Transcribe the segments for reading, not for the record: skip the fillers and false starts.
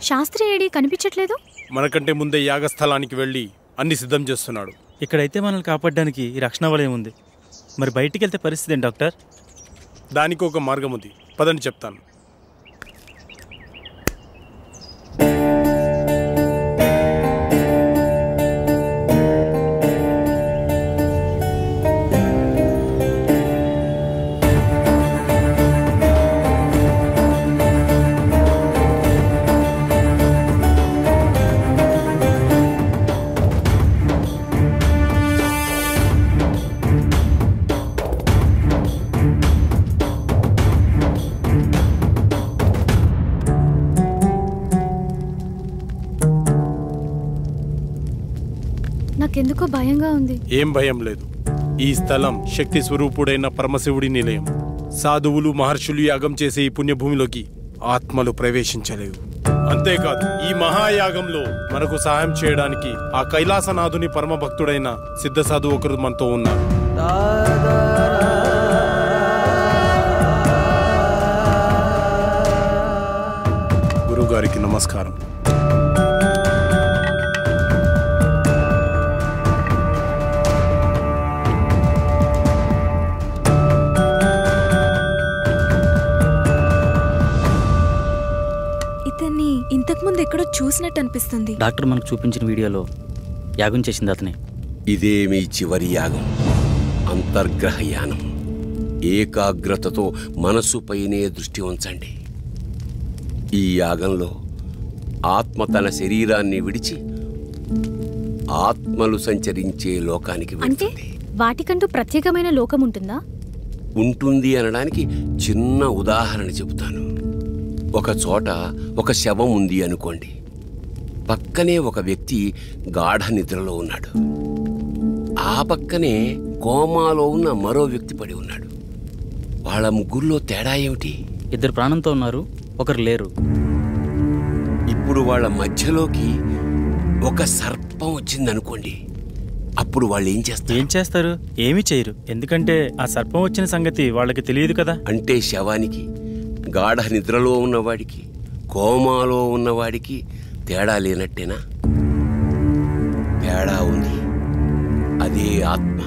Sastry AD కనిపించట్లేదు? మనకంటే ముందే యాగస్థలానికి వెళ్ళి అన్ని సిద్ధం చేస్తున్నాడు. ఇక్కడైతే మనల్ని కాపాడడానికి రక్షణ వలయం ఉంది. మరి బయటికి వెళ్తే పరిస్థితి ఏంటి డాక్టర్? దానికి ఒక మార్గం ఉంది, పదని చెప్తాను. నాకెందుకో భయంగా ఉంది. ఏం భయం లేదు. ఈ స్థలం శక్తి స్వరూపుడైన పరమశివుడి నిలయం. సాధువులు మహర్షులు యాగం చేసే ఈ పుణ్యభూమిలోకి ఆత్మలు ప్రవేశించలేవు. అంతేకాదు, ఈ మహాయాగంలో మనకు సహాయం చేయడానికి ఆ కైలాసనాథుని పరమ భక్తుడైన సిద్ధ సాధువు ఒకరు మనతో ఉన్నారు. గురుగారికి నమస్కారం. ఇంతకుముందు ఎక్కడో చూసినట్టు అనిపిస్తుంది. డాక్టర్ మనకు చూపించిన వీడియోలో యాగం చేసింది అతనే. ఇదే మీ చివరి యాగం, అంతర్గ్రహ యానం. ఏకాగ్రతతో మనసుపైనే దృష్టి ఉంచండి. ఈ యాగంలో ఆత్మ తన శరీరాన్ని విడిచి ఆత్మలు సంచరించే లోకానికి వెళ్తుంది. వాటికంటూ ప్రత్యేకమైన లోకం ఉంటుందా? ఉంటుంది అనడానికి చిన్న ఉదాహరణ చెబుతాను. ఒక చోట ఒక శవం ఉంది అనుకోండి. పక్కనే ఒక వ్యక్తి గాఢ నిద్రలో ఉన్నాడు. ఆ పక్కనే కోమాలో ఉన్న మరో వ్యక్తి పడి ఉన్నాడు. వాళ్ళ ముగ్గురులో తేడా ఏమిటి? ఇద్దరు ప్రాణంతో ఉన్నారు, ఒకరు లేరు. ఇప్పుడు వాళ్ళ మధ్యలోకి ఒక సర్పం వచ్చిందనుకోండి. అప్పుడు వాళ్ళు ఏం చేస్తారు? ఏమీ చేయరు. ఎందుకంటే ఆ సర్పం వచ్చిన సంగతి వాళ్ళకి తెలియదు కదా. అంటే శవానికి, గాఢ నిద్రలో ఉన్నవాడికి, కోమాలో ఉన్నవాడికి తేడా లేనట్టేనా? తేడా ఉంది. అదే ఆత్మ.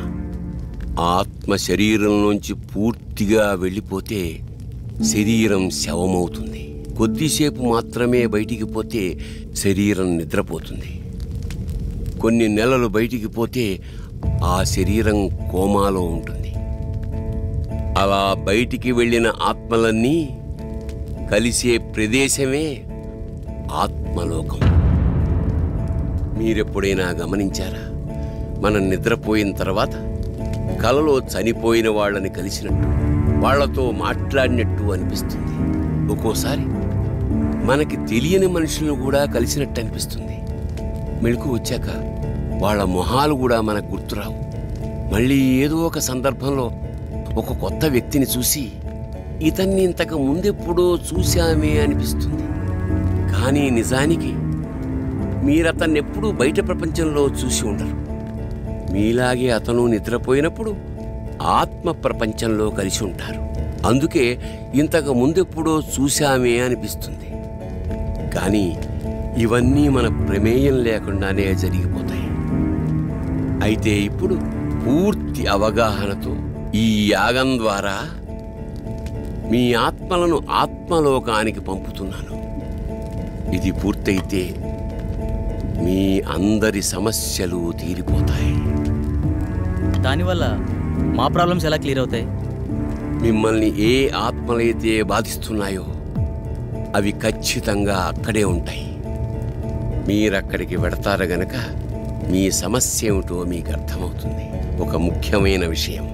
ఆత్మ శరీరంలోంచి పూర్తిగా వెళ్ళిపోతే శరీరం శవమవుతుంది. కొద్దిసేపు మాత్రమే బయటికి పోతే శరీరం నిద్రపోతుంది. కొన్ని నెలలు బయటికి పోతే ఆ శరీరం కోమాలో ఉంటుంది. అలా బయటికి వెళ్ళిన ఆత్మలన్నీ కలిసే ప్రదేశమే ఆత్మలోకం. మీరెప్పుడైనా గమనించారా? మనం నిద్రపోయిన తర్వాత కలలో చనిపోయిన వాళ్ళని కలిసినట్టు, వాళ్లతో మాట్లాడినట్టు అనిపిస్తుంది. ఒక్కోసారి మనకి తెలియని మనుషులను కూడా కలిసినట్టు అనిపిస్తుంది. మెళుకు వచ్చాక వాళ్ళ మొహాలు కూడా మనకు గుర్తురావు. మళ్ళీ ఏదో ఒక సందర్భంలో ఒక కొత్త వ్యక్తిని చూసి ఇతన్ని ఇంతకు ముందెప్పుడో చూశామే అనిపిస్తుంది. కానీ నిజానికి మీరతన్ని ఎప్పుడూ బయట ప్రపంచంలో చూసి ఉండరు. మీలాగే అతను నిద్రపోయినప్పుడు ఆత్మ ప్రపంచంలో కలిసి ఉంటారు. అందుకే ఇంతకు ముందెప్పుడో చూశామే అనిపిస్తుంది. కానీ ఇవన్నీ మన ప్రమేయం లేకుండానే జరిగిపోతాయి. అయితే ఇప్పుడు పూర్తి అవగాహనతో ఈ యాగం ద్వారా మీ ఆత్మలను ఆత్మలోకానికి పంపుతున్నాను. ఇది పూర్తయితే మీ అందరి సమస్యలు తీరిపోతాయి. దానివల్ల మా ప్రాబ్లమ్స్ ఎలా క్లియర్ అవుతాయి? మిమ్మల్ని ఏ ఆత్మలైతే బాధిస్తున్నాయో అవి ఖచ్చితంగా అక్కడే ఉంటాయి. మీరక్కడికి వెడతారు గనక మీ సమస్య ఏమిటో మీకు అర్థమవుతుంది. ఒక ముఖ్యమైన విషయం,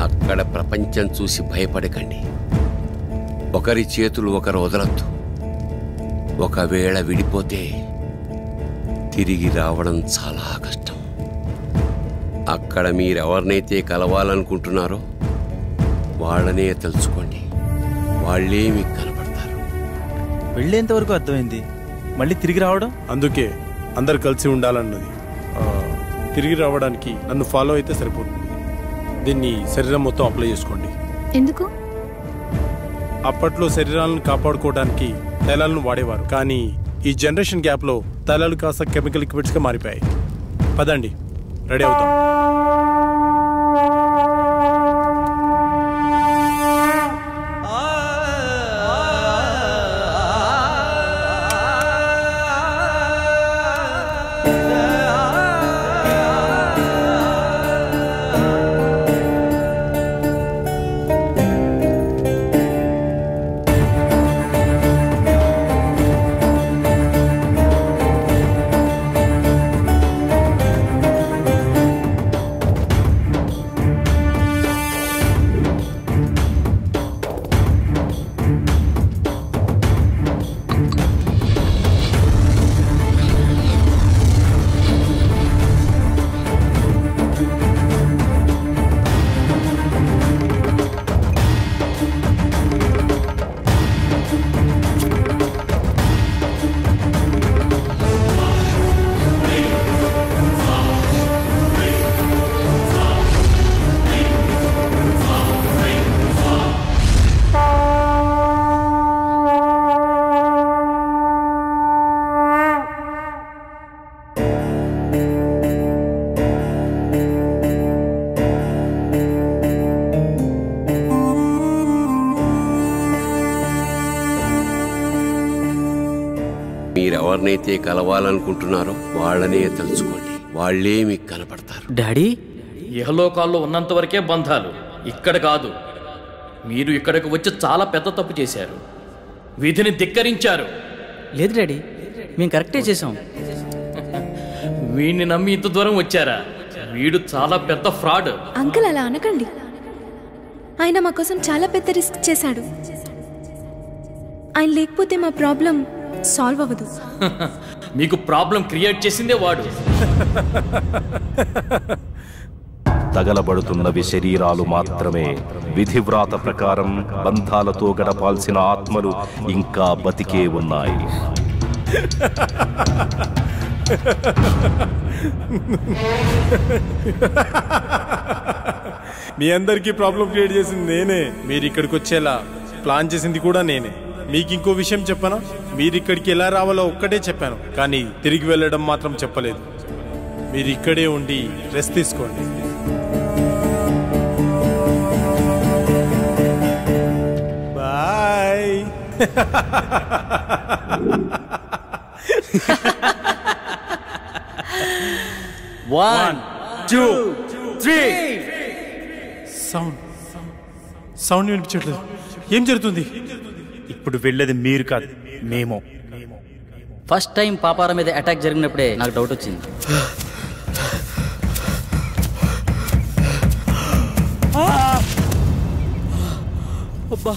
అక్కడ ప్రపంచం చూసి భయపడకండి. ఒకరి చేతులు ఒకరు వదలొద్దు. ఒకవేళ విడిపోతే తిరిగి రావడం చాలా కష్టం. అక్కడ మీరెవరినైతే కలవాలనుకుంటున్నారో వాళ్ళనే తలుచుకోండి. వాళ్ళే మీకు కనపడతారు. వెళ్ళేంతవరకు అర్థమైంది, మళ్ళీ తిరిగి రావడం. అందుకే అందరు కలిసి ఉండాలన్నది. తిరిగి రావడానికి నన్ను ఫాలో అయితే సరిపోతుంది. దీన్ని శరీరం మొత్తం అప్లై చేసుకోండి. ఎందుకు? అప్పట్లో శరీరాలను కాపాడుకోవడానికి తైలాలను వాడేవారు. కానీ ఈ జనరేషన్ గ్యాప్లో తైలాలు కాస్త కెమికల్ లిక్విడ్స్గా మారిపోయాయి. పదండి, రెడీ అవుతాం. మీరెవరినైతే కలవాలనుకుంటున్నారో వాళ్ళనే తలుచుకోండి, వాళ్లే మీకు కనపడతారు. డాడీ, ఇహలోకాల్లో ఉన్నంత వరకే బంధాలు, ఇక్కడ కాదు. మీరు ఇక్కడికి వచ్చి చాలా పెద్ద తప్పు చేశారు, విధిని ధిక్కరించారు. లేదు డాడీ, మేము కరెక్టే చేసాం. వీడిని నమ్మి ఇంత దూరం వచ్చారా? వీడు చాలా పెద్ద ఫ్రాడ్. అంకుల్ అలా అనకండి, ఆయన మా కోసం చాలా పెద్ద రిస్క్ చేశాడు. ఆయన లేకపోతే మా ప్రాబ్లం సాల్వ్ అవ్వదు. మీకు ప్రాబ్లం క్రియేట్ చేసిందే వాడు. తగలబడుతున్నవి శరీరాలు మాత్రమే. విధివ్రాత ప్రకారం బంధాలతో గడపాల్సిన ఆత్మలు ఇంకా బతికే ఉన్నాయి. మీ అందరికీ ప్రాబ్లం క్రియేట్ చేసింది నేనే. మీరు ఇక్కడికి వచ్చేలా ప్లాన్ చేసింది కూడా నేనే. మీకు ఇంకో విషయం చెప్పనా? మీరు ఇక్కడికి ఎలా రావాలో ఒక్కటే చెప్పాను, కానీ తిరిగి వెళ్ళడం మాత్రం చెప్పలేదు. మీరు ఇక్కడే ఉండి రెస్ట్ తీసుకోండి. బాయ్. 1 2 3. సౌండ్ వినిపించట్లేదు. ఏం జరుగుతుంది? ఇప్పుడు వెళ్ళేది మీరు కాదు, మేము. ఫస్ట్ టైం పాపార మీద అటాక్ జరిగినప్పుడే నాకు డౌట్ వచ్చింది. అబ్బా,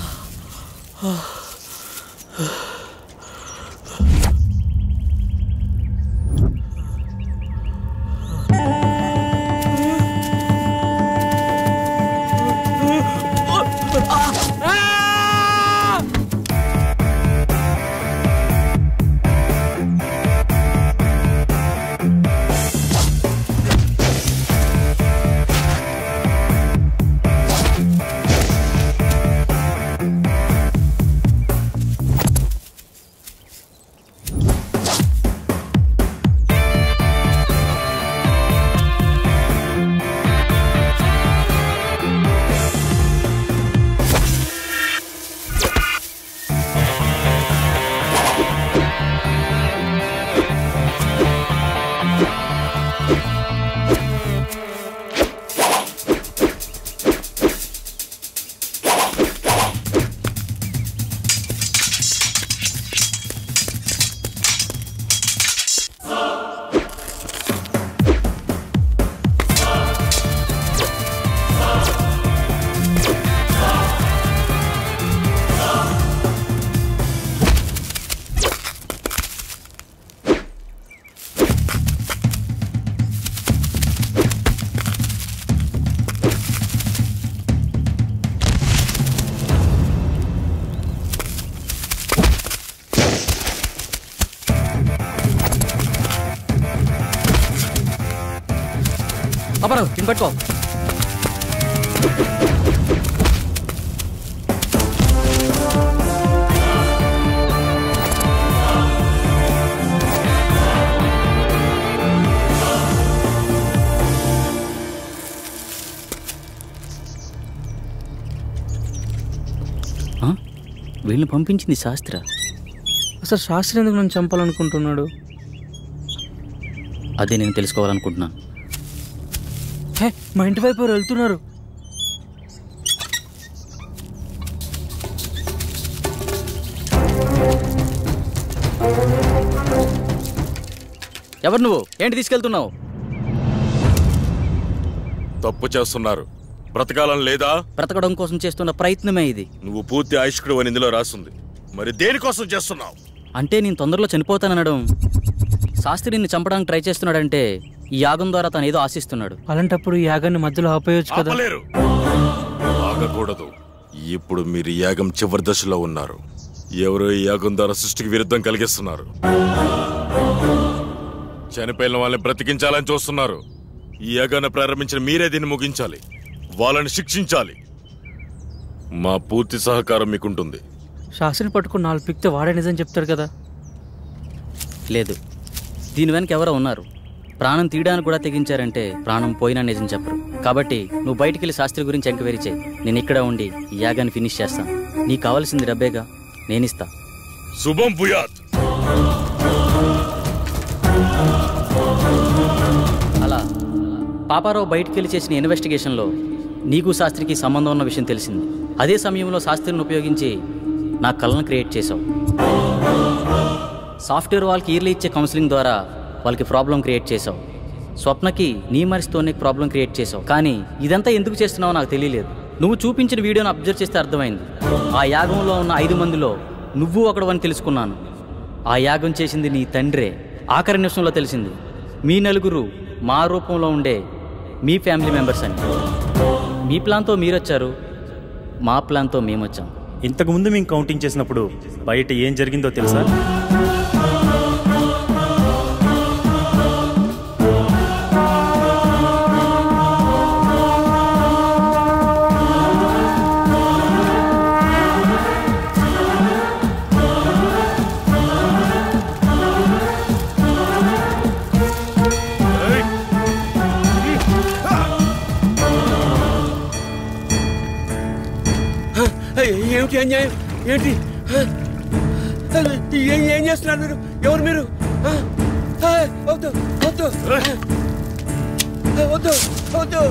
అపరావు దీన్ని పట్టుకో. వీళ్ళని పంపించింది శాస్త్ర. అసలు శాస్త్రి ఎందుకు నన్ను చంపాలనుకుంటున్నాడు? అదే నేను తెలుసుకోవాలనుకుంటున్నాను. హే, మా ఇంటి వైపు ఎవరు వెళ్తున్నారు. ఎవరు నువ్వు? ఏంటి తీసుకెళ్తున్నావు? తప్పు చేస్తున్నారు. బ్రతకాలని లేదా? బ్రతకడం కోసం చేస్తున్న ప్రయత్నమే ఇది. నువ్వు పూర్తి ఆయుష్కుడు అని ఇందులో రాస్తుంది. మరి దేనికోసం చేస్తున్నావు? అంటే నేను తొందరలో చనిపోతాననడం, శాస్త్రి నిన్ను చంపడానికి ట్రై చేస్తున్నాడంటే ఈ యాగం ద్వారా తను ఏదో ఆశిస్తున్నాడు. అలాంటప్పుడు ఈ యాగాన్ని మధ్యలో ఆపేయొచ్చు కదా. ఆగకూడదు. ఇప్పుడు మీరు యాగం చివరి దశలో ఉన్నారు. ఎవరో ఈ యాగం ద్వారా సృష్టికి విరుద్ధం కలిగిస్తున్నారు. చనిపోయిన వాళ్ళని బ్రతికించాలని చూస్తున్నారు. ఈ యాగాన్ని ప్రారంభించిన మీరే దీన్ని ముగించాలి. వాళ్ళని శిక్షించాలి. మా పూర్తి సహకారం మీకుంటుంది. శాస్త్రిని పట్టుకుని 4 పిక్తే వాడే నిజం చెప్తాడు కదా. లేదు, దీని వెనక ఎవరో ఉన్నారు. ప్రాణం తీయడానికి కూడా తెగించారంటే ప్రాణం పోయినా నిజం చెప్పరు. కాబట్టి నువ్వు బయటికి వెళ్ళి శాస్త్రి గురించి ఎంక్వైరీ చేయి. నేను ఇక్కడ ఉండి ఈ యాగాన్ని ఫినిష్ చేస్తాను. నీకు కావాల్సింది డబ్బేగా, నేనిస్తా. శుభం భూయాత్. అలా పాపారావు బయటికి వెళ్ళి చేసిన ఇన్వెస్టిగేషన్లో నీకు శాస్త్రికి సంబంధం ఉన్న విషయం తెలిసింది. అదే సమయంలో శాస్త్రిని ఉపయోగించి నా కళను క్రియేట్ చేసావు. సాఫ్ట్వేర్ వాళ్ళకి ఇయర్లీ ఇచ్చే కౌన్సిలింగ్ ద్వారా వాళ్ళకి ప్రాబ్లం క్రియేట్ చేసావు. స్వప్నకి నీ మనిషితోనే ప్రాబ్లం క్రియేట్ చేసావు. కానీ ఇదంతా ఎందుకు చేస్తున్నావో నాకు తెలియలేదు. నువ్వు చూపించిన వీడియోను అబ్జర్వ్ చేస్తే అర్థమైంది. ఆ యాగంలో ఉన్న 5 మందిలో నువ్వు ఒకడవని తెలుసుకున్నాను. ఆ యాగం చేసింది నీ తండ్రే. ఆఖరి నిమిషంలో తెలిసింది మీ నలుగురు మా రూపంలో ఉండే మీ ఫ్యామిలీ మెంబర్స్ అని. మీ ప్లాన్తో మీరొచ్చారు, మా ప్లాన్తో మేమొచ్చాం. ఇంతకుముందు మేము కౌంటింగ్ చేసినప్పుడు బయట ఏం జరిగిందో తెలుసా? ఏమిటి అన్యాయం? ఏంటి ఏం చేస్తున్నారు మీరు? ఎవరు మీరు? వద్దు వద్దు వద్దు వద్దు.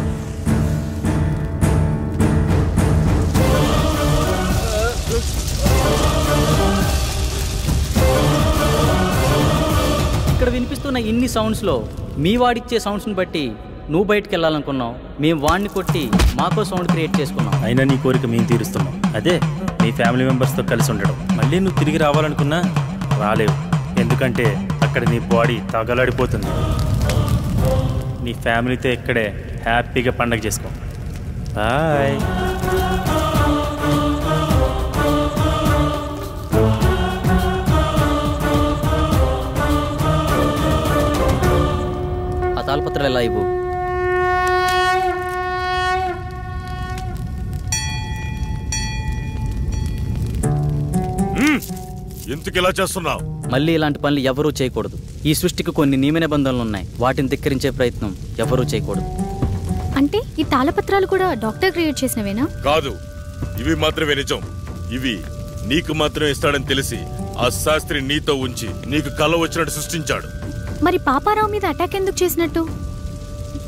ఇక్కడ వినిపిస్తున్న ఇన్ని సౌండ్స్లో మీ వాడిచ్చే సౌండ్స్ని బట్టి నువ్వు బయటికి వెళ్ళాలనుకున్నావు. మేము వాడిని కొట్టి మాకో సౌండ్ క్రియేట్ చేసుకున్నాం. అయినా నీ కోరిక మేము తీరుస్తున్నాం. అదే నీ ఫ్యామిలీ మెంబర్స్తో కలిసి ఉండడం. మళ్ళీ నువ్వు తిరిగి రావాలనుకున్నా రాలేవు. ఎందుకంటే అక్కడ నీ బాడీ తగలాడిపోతుంది. నీ ఫ్యామిలీతో ఇక్కడే హ్యాపీగా పండగ చేసుకో. బాయ్. ఆ తాళపత్రాలు ఎలా ఇవ్వు. ఎందుకు ఇలా చేస్తున్నావు? మళ్ళీ ఇలాంటి పనులు ఎవరూ చేయకూడదు. ఈ సృష్టికి కొన్ని నియమ నిబంధనలు ఉన్నాయి. వాటిని ధిక్కరించే ప్రయత్నం ఎవరూ చేయకూడదు. అంటే ఈ తాళపత్రాలు కూడా డాక్టర్ క్రియేట్ చేసినవేనా? కాదు, ఇవి మాత్రమే నిజం. ఇవి నీకు మాత్రమే ఇస్తాడని తెలిసి ఆ శాస్త్రి నీతో ఉంచి నీకు కల వచ్చినట్టు సృష్టించాడు. మరి పాపారావు మీద అటాక్ ఎందుకు చేసినట్టు?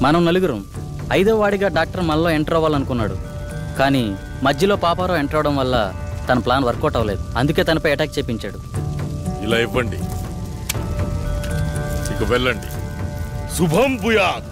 మనం నలుగురం 5వ వాడిగా డాక్టర్ మనలో ఎంటర్ అవ్వాలనుకున్నాడు. కానీ మధ్యలో పాపారావు ఎంటర్ అవడం వల్ల తన ప్లాన్ వర్కౌట్ అవ్వలేదు. అందుకే తనపై అటాక్ చేపించాడు. ఇలా ఇవ్వండి, ఇక వెళ్ళండి. శుభం భూయాత్.